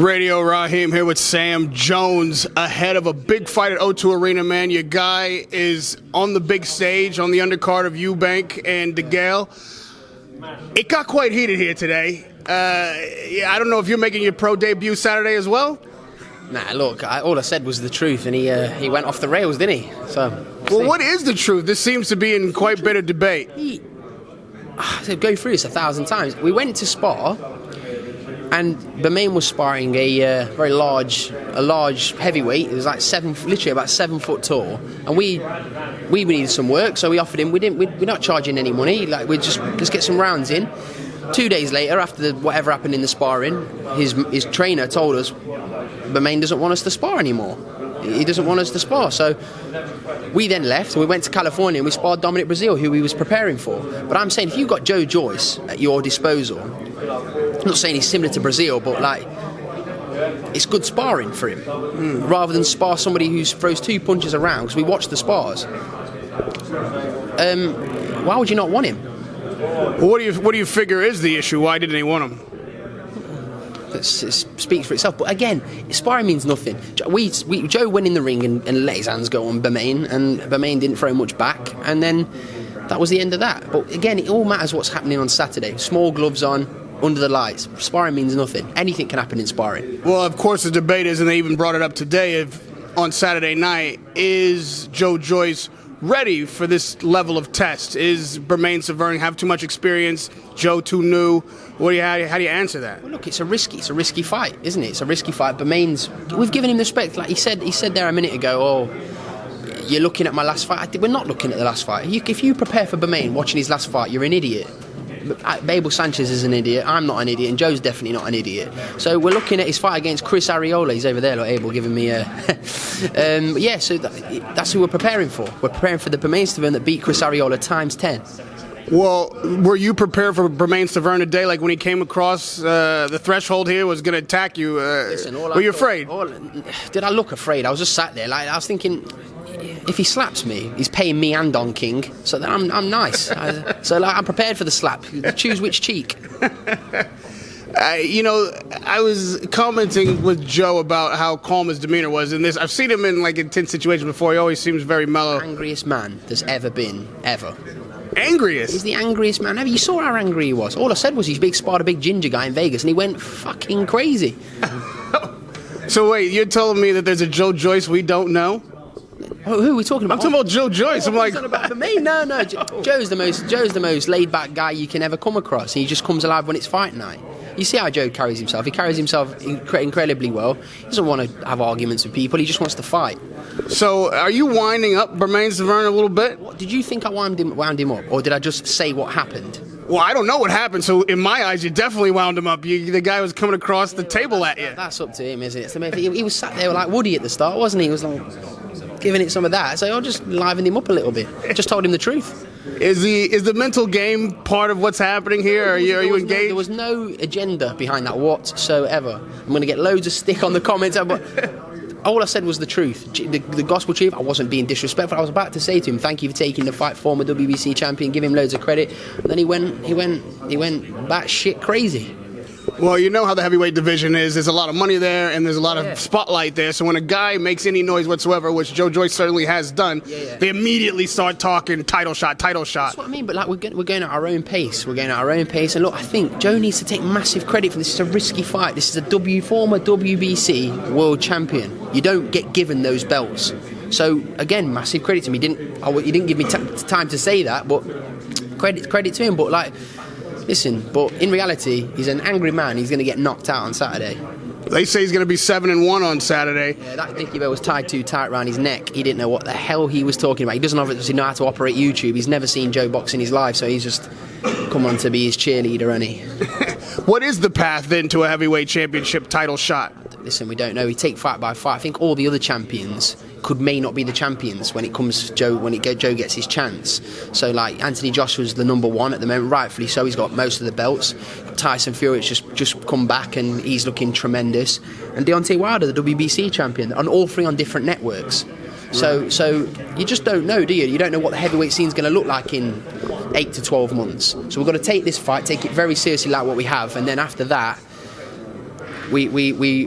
Radio Rahim here with Sam Jones ahead of a big fight at O2 Arena, man. Your guy is on the big stage on the undercard of Eubank and DeGale. It got quite heated here today. I don't know if you're making your pro debut Saturday as well? Nah, look, all I said was the truth, and he went off the rails, didn't he? Well, what is the truth? This seems to be in quite bitter debate. So go through this 1,000 times. We went to spar, and Bermane was sparring a very large heavyweight. It was like literally about 7 foot tall, and we needed some work, so we offered him. We're not charging any money. Like, let's get some rounds in. 2 days later, after whatever happened in the sparring, his trainer told us Bermane doesn't want us to spar anymore. He doesn't want us to spar. So we then left and we went to California and we sparred Dominic Brazil, who he was preparing for. But I'm saying, if you've got Joyce at your disposal, I'm not saying he's similar to Brazil, but like, it's good sparring for him, rather than spar somebody who throws 2 punches around, because we watched the spars. Why would you not want him? Well, what do you figure is the issue? Why didn't he want him? It speaks for itself. But again, sparring means nothing. Joe went in the ring and let his hands go on Bermane, and Bermane didn't throw much back, and then that was the end of that. But again, it all matters what's happening on Saturday. Small gloves on, under the lights. Sparring means nothing. Anything can happen in sparring. Well, of course, the debate is, and they even brought it up today, on Saturday night, is Joyce ready for this level of test? Is Bermane Stiverne have too much experience? Joe too new? How do you answer that? Well, look, it's a risky fight, isn't it? It's a risky fight. We've given him the respect. Like he said there a minute ago, oh, you're looking at my last fight. We're not looking at the last fight. If you prepare for Bermane watching his last fight, you're an idiot. Abel Sanchez is an idiot. I'm not an idiot, and Joe's definitely not an idiot. So we're looking at his fight against Chris Arreola. He's over there, like Abel, giving me a. So that's who we're preparing for. We're preparing for the Bermane Stiverne that beat Chris Arreola times 10. Well, were you prepared for Bermane Stiverne today? Like when he came across the threshold here, was going to attack you? Listen, were you afraid? Did I look afraid? I was just sat there, like I was thinking, if he slaps me, he's paying me and Don King, so then I'm nice. I'm prepared for the slap. Choose which cheek. I was commenting with Joe about how calm his demeanor was in this. I've seen him in like intense situations before. He always seems very mellow. Angriest man there's ever been, ever. Angriest? He's the angriest man ever. You saw how angry he was. All I said was he's sparred a big ginger guy in Vegas, and he went fucking crazy. So wait, you're telling me that there's a Joyce we don't know? Who are we talking about? I'm talking about Joyce. I'm like, about me? No. Joe's the most laid-back guy you can ever come across. He just comes alive when it's fight night. You see how Joe carries himself. He carries himself incredibly well. He doesn't want to have arguments with people. He just wants to fight. So, are you winding up Bermane Stiverne a little bit? What, did you think I wound him up, or did I just say what happened? Well, I don't know what happened, so in my eyes, you definitely wound him up. The guy was coming across the table at you. That's up to him, isn't it? So he was sat there like Woody at the start, wasn't he? He was like giving it some of that. So I just livened him up a little bit. Just told him the truth. Is the mental game part of what's happening here? Are you engaged? There was no agenda behind that whatsoever. I'm going to get loads of stick on the comments, but all I said was the truth, the gospel truth. I wasn't being disrespectful. I was about to say to him, "Thank you for taking the fight, former WBC champion." Give him loads of credit. And then he went batshit crazy. Well, you know how the heavyweight division is. There's a lot of money there, and there's a lot of spotlight there. So when a guy makes any noise whatsoever, which Joyce certainly has done, they immediately start talking title shot. That's what I mean. But like we're going at our own pace. And look, I think Joe needs to take massive credit for this. It's a risky fight. This is a former WBC world champion. You don't get given those belts. So again, massive credit to him. You didn't give me time to say that, but credit to him. But like. Listen, but in reality, he's an angry man. He's going to get knocked out on Saturday. They say he's going to be 7-1 on Saturday. Yeah, that Dickie belt was tied too tight around his neck. He didn't know what the hell he was talking about. He doesn't obviously know how to operate YouTube. He's never seen Joe box in his life, so he's just come on to be his cheerleader, hasn't he? What is the path then to a heavyweight championship title shot? Listen, we don't know. We take fight by fight. I think all the other champions may not be the champions when it comes to Joe, Joe gets his chance. So like Anthony Joshua's the number one at the moment, rightfully so. He's got most of the belts. Tyson Fury's just come back and he's looking tremendous. And Deontay Wilder, the WBC champion, on all three on different networks. So you just don't know, do you? You don't know what the heavyweight scene's going to look like in 8 to 12 months. So we've got to take this fight, take it very seriously like what we have, and then after that, we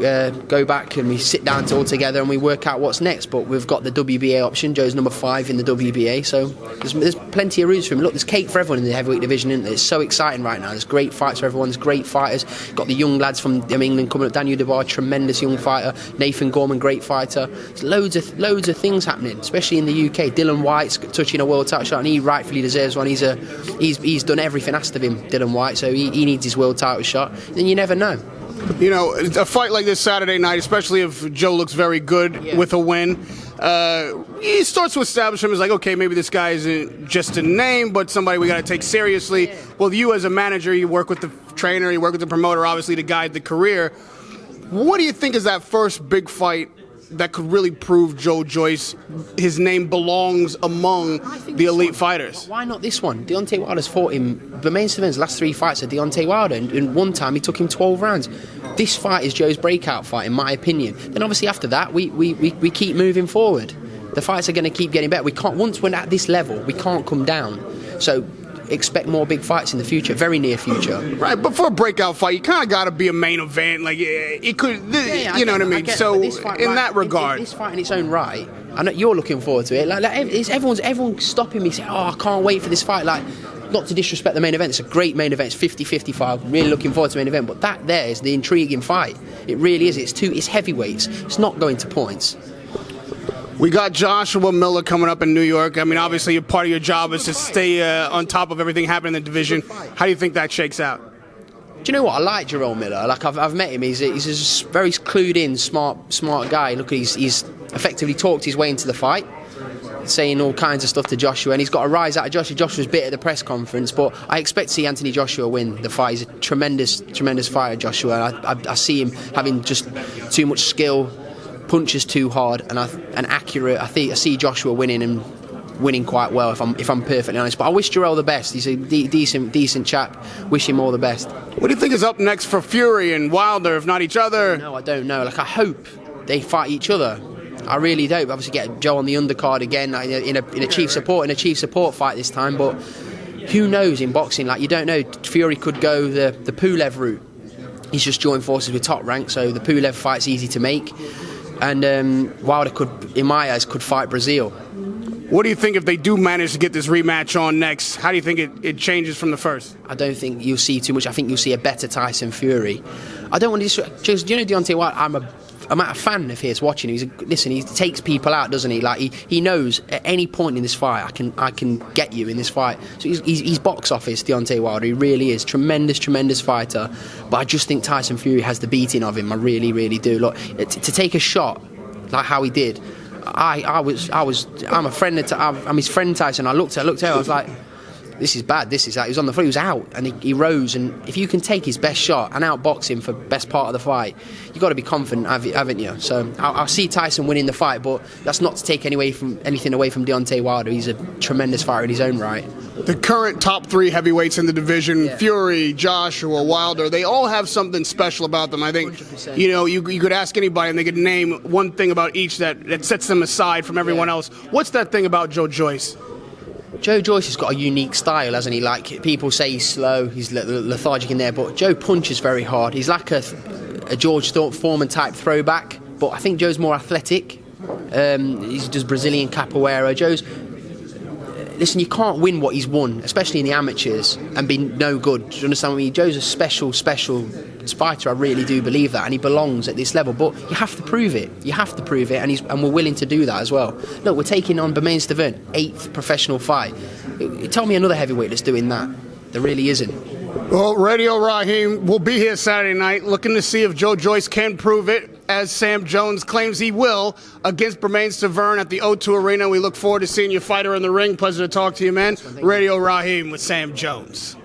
go back and we sit down all together and we work out what's next. But we've got the WBA option. Joe's number 5 in the WBA, so there's plenty of routes for him. Look, there's cake for everyone in the heavyweight division, isn't it? It's so exciting right now. There's great fights for everyone. There's great fighters. Got the young lads from England coming up. Daniel Dubois, tremendous young fighter. Nathan Gorman, great fighter. There's loads of things happening, especially in the UK. Dylan White's touching a world title shot, and he rightfully deserves one. He's done everything asked of him, Dylan White, so he needs his world title shot. And you never know. You know, a fight like this Saturday night, especially if Joe looks very good with a win, he starts to establish him as like, okay, maybe this guy isn't just a name, but somebody we got to take seriously. Well, you as a manager, you work with the trainer, you work with the promoter, obviously, to guide the career. What do you think is that first big fight that could really prove Joe Joyce, his name belongs among the elite fighters? Why not this one? Deontay Wilder's fought him. Bermane Stiverne's last 3 fights are Deontay Wilder, and one time he took him 12 rounds. This fight is Joe's breakout fight, in my opinion. Then obviously after that, we keep moving forward. The fights are going to keep getting better. We can't, once we're at this level, we can't come down. So expect more big fights in the future, very near future. Right, but for a breakout fight, you kind of got to be a main event. Like, it could, you know what I mean? So, in that regard. This fight in its own right, I know you're looking forward to it. Everyone's stopping me saying, oh, I can't wait for this fight. Like, not to disrespect the main event, it's a great main event. It's 50-50 fight. I'm really looking forward to the main event. But that there is the intriguing fight. It really is. It's heavyweights. It's not going to points. We got Joshua Miller coming up in New York. I mean, obviously, part of your job is to stay on top of everything happening in the division. How do you think that shakes out? Do you know what? I like Jerome Miller. Like, I've met him. He's a very clued in, smart guy. Look, he's effectively talked his way into the fight, saying all kinds of stuff to Joshua, and he's got a rise out of Joshua. Joshua's bit at the press conference, but I expect to see Anthony Joshua win the fight. He's a tremendous fighter, Joshua. I see him having just too much skill, punches too hard, and accurate. I see Joshua winning quite well, if I'm perfectly honest. But I wish Jarrell the best. He's a decent chap. Wish him all the best. What do you think is up next for Fury and Wilder, if not each other? No, I don't know. Like, I hope they fight each other. I really do. Obviously, get Joe on the undercard again in a chief support fight this time. But who knows in boxing? Like, you don't know. Fury could go the Pulev route. He's just joined forces with Top Rank, so the Pulev fight's easy to make. And Wilder could, in my eyes, could fight Brazil. What do you think if they do manage to get this rematch on next? How do you think it changes from the first? I don't think you'll see too much. I think you'll see a better Tyson Fury. I don't want to just, do you know Deontay Wilder? I'm a fan of his watching him. He takes people out, doesn't he? Like, he knows at any point in this fight, I can get you in this fight. So he's box office, Deontay Wilder. He really is tremendous fighter. But I just think Tyson Fury has the beating of him. I really do. Look, to take a shot like how he did. I'm a friend. I'm his friend Tyson. I looked at him. I was like, this is bad. This is that. He was on the floor. He was out, and he rose. And if you can take his best shot and outbox him for best part of the fight, you've got to be confident, haven't you? So I'll see Tyson winning the fight, but that's not to take anything away from Deontay Wilder. He's a tremendous fighter in his own right. The current top 3 heavyweights in the division, Fury, Joshua, Wilder, they all have something special about them. I think, 100%. you know, you could ask anybody and they could name one thing about each that sets them aside from everyone else. What's that thing about Joe Joyce? Joe Joyce has got a unique style, hasn't he? Like, people say he's slow, he's lethargic in there, but Joe punches very hard. He's like a George Foreman type throwback, but I think Joe's more athletic. He does Brazilian capoeira. Listen, you can't win what he's won, especially in the amateurs, and be no good. Do you understand what I mean? Joe's a special fighter. I really do believe that, and he belongs at this level. But you have to prove it. And we're willing to do that as well. Look, we're taking on Bermane Stiverne, 8th professional fight. Tell me another heavyweight that's doing that. There really isn't. Well, Radio Rahim will be here Saturday night, looking to see if Joe Joyce can prove it, as Sam Jones claims he will, against Bermane Stiverne at the O2 Arena. We look forward to seeing your fighter in the ring. Pleasure to talk to you, man. Radio Rahim with Sam Jones.